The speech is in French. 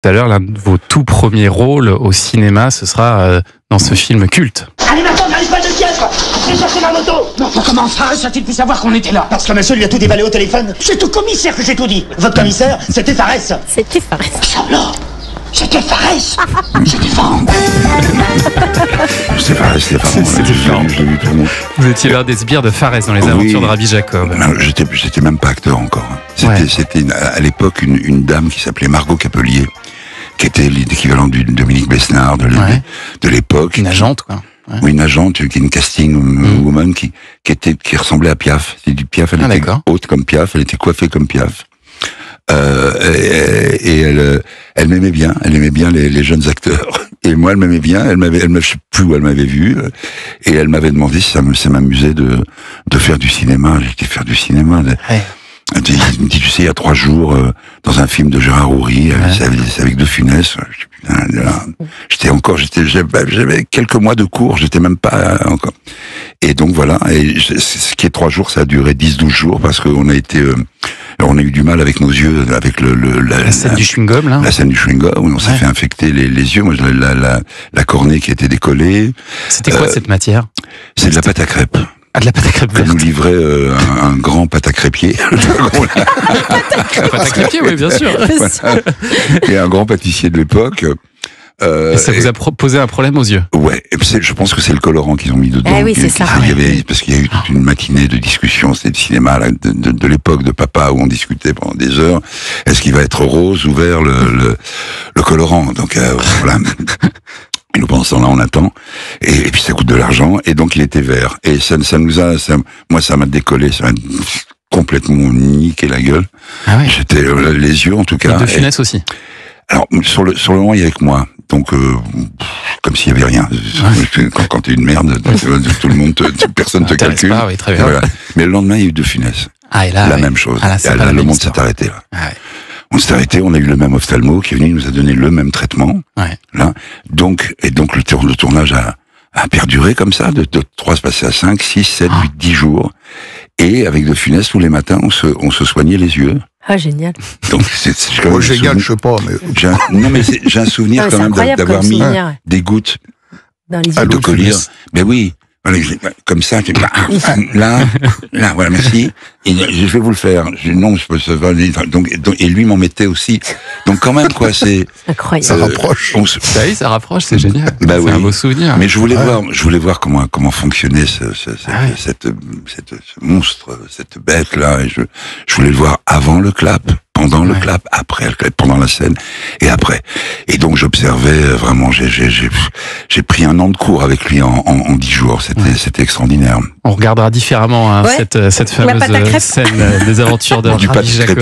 tout à l'heure, l'un de vos tout premiers rôles au cinéma, ce sera dans ce film culte. Allez maintenant, n'arrive pas de piètre. Je vais chercher ma moto. Non, comment ça a-t-il pu savoir qu'on était là? Parce que monsieur lui a tout déballé au téléphone. C'est au commissaire que j'ai tout dit. Votre commissaire, c'était Farès. C'était Farès. Ça là, c'était Farès. C'était Farand. C'est Farès, c'est Farand. C'est différent. Vous étiez l'un des sbires de Farès dans les aventures de Rabbi Jacob. Non, j'étais même pas acteur encore. C'était à l'époque une dame qui s'appelait Margot Capelier, qui était l'équivalent du Dominique Besnard de l'époque. Une agente, quoi. Ouais. Oui, une agente, qui est une casting woman qui ressemblait à Piaf. C'est du Piaf, elle était haute comme Piaf, elle était coiffée comme Piaf. Et elle m'aimait bien, les jeunes acteurs. Et moi, elle m'aimait bien, je sais plus où elle m'avait vu, et elle m'avait demandé si ça m'amusait de faire du cinéma. J'ai dit faire du cinéma. Elle me dit, tu sais, il y a 3 jours, dans un film de Gérard Houry, c'est avec De Funès. J'avais quelques mois de cours, j'étais même pas encore. Et donc voilà, et ce qui est 3 jours, ça a duré 10-12 jours, parce qu'on a été, on a eu du mal avec nos yeux, avec la scène du chewing-gum, là. La scène du chewing-gum, où on s'est fait infecter les yeux. Moi, la cornée qui était décollée. C'était quoi cette matière? C'est de la pâte à crêpes. Ah, de la pâte à crêpes verte. Nous livrait un grand pâte à crêpier. Pâte à crêpier, oui, bien sûr. Et un grand pâtissier de l'époque. Et ça vous a posé un problème aux yeux? Ouais, je pense que c'est le colorant qu'ils ont mis dedans. Oui, c'est ça. Parce qu'il y a eu toute une matinée de discussion, c'était le cinéma de l'époque de papa, où on discutait pendant des heures. Est-ce qu'il va être rose ou vert le colorant? Donc voilà. Et nous, pendant ce temps-là, on attend. Et puis, ça coûte de l'argent. Et donc, il était vert. Et moi, ça m'a décollé. Ça m'a complètement niqué la gueule. Ah oui. J'étais, les yeux, en tout cas. Et De Funès aussi. Alors, sur le moment, il est avec moi. Donc, comme s'il y avait rien. Quand t'es une merde, tout le monde personne te calcule. Pas, oui, très bien. Voilà. Mais le lendemain, il y a eu De Funès. Ah, et là, la même chose. Ah, là, le monde s'est arrêté, là. Ah, ouais. On s'est arrêté, on a eu le même ophtalmo qui est venu, il nous a donné le même traitement. Ouais. Là. Donc le tournage a perduré comme ça, de 3 se passer à 5, 6, 7, 8, 10 jours. Et avec De Funès, tous les matins, on se soignait les yeux. Ah, génial. Donc, moi, génial, je sais pas, mais. J'ai un souvenir quand même d'avoir mis des gouttes dans les yeux de collier. Mais oui. Comme ça, là, voilà, merci. Et je vais vous le faire. Non, je peux se donc, et lui m'en mettait aussi. Donc quand même, quoi, c'est incroyable. Ça rapproche. Ça rapproche, c'est génial. Bah c'est un beau souvenir. Mais je voulais voir comment fonctionnait cette monstre, cette bête là. Et je voulais le voir avant le clap. Pendant le clap, après le clap, pendant la scène, et après. Et donc j'observais vraiment, j'ai pris un an de cours avec lui en 10 jours. C'était extraordinaire. On regardera différemment cette fameuse scène des aventures de Rabbi Jacob.